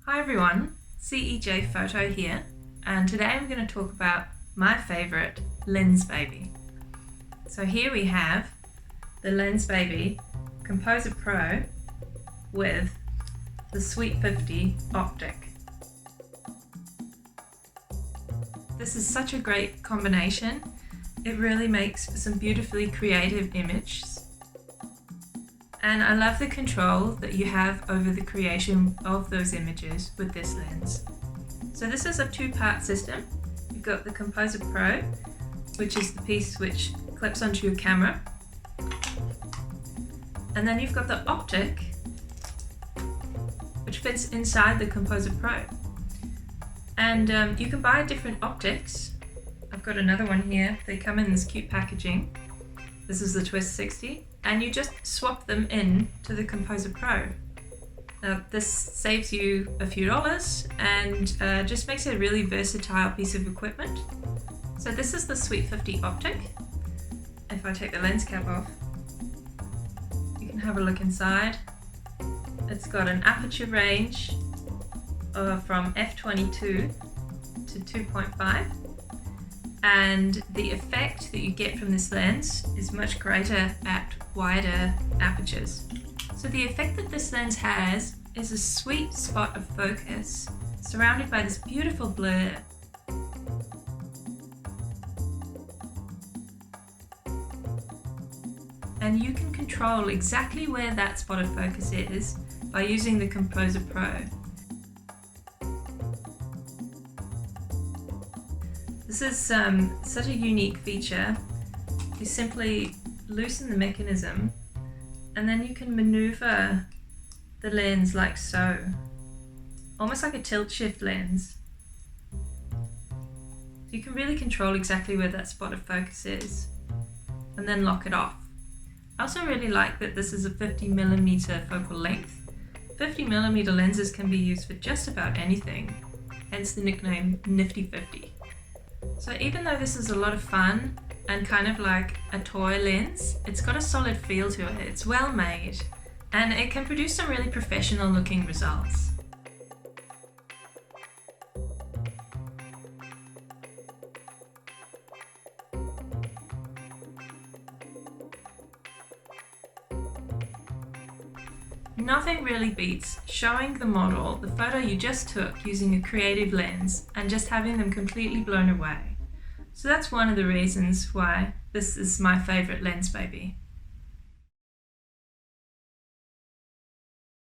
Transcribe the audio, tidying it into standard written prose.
Hi everyone, CEJ Photo here, and today I'm going to talk about my favourite Lensbaby. So here we have the Lensbaby Composer Pro with the Sweet 50 Optic. This is such a great combination. It really makes for some beautifully creative images. And I love the control that you have over the creation of those images with this lens. So this is a two-part system. You've got the Composer Pro, which is the piece which clips onto your camera. And then you've got the Optic, which fits inside the Composer Pro. And you can buy different optics. I've got another one here. They come in this cute packaging. This is the Twist 60. And you just swap them in to the Composer Pro. Now this saves you a few dollars and just makes it a really versatile piece of equipment. So this is the Sweet 50 Optic. If I take the lens cap off, you can have a look inside. It's got an aperture range from f22 to 2.5. And the effect that you get from this lens is much greater at wider apertures. So the effect that this lens has is a sweet spot of focus surrounded by this beautiful blur. And you can control exactly where that spot of focus is by using the Composer Pro. This is such a unique feature. You simply loosen the mechanism and then you can maneuver the lens like so, almost like a tilt shift lens. You can really control exactly where that spot of focus is and then lock it off. I also really like that this is a 50mm focal length. 50mm lenses can be used for just about anything, hence the nickname Nifty 50. So even though this is a lot of fun and kind of like a toy lens, it's got a solid feel to it. It's well made and it can produce some really professional looking results. Nothing really beats showing the model the photo you just took using a creative lens and just having them completely blown away. So that's one of the reasons why this is my favourite Lensbaby.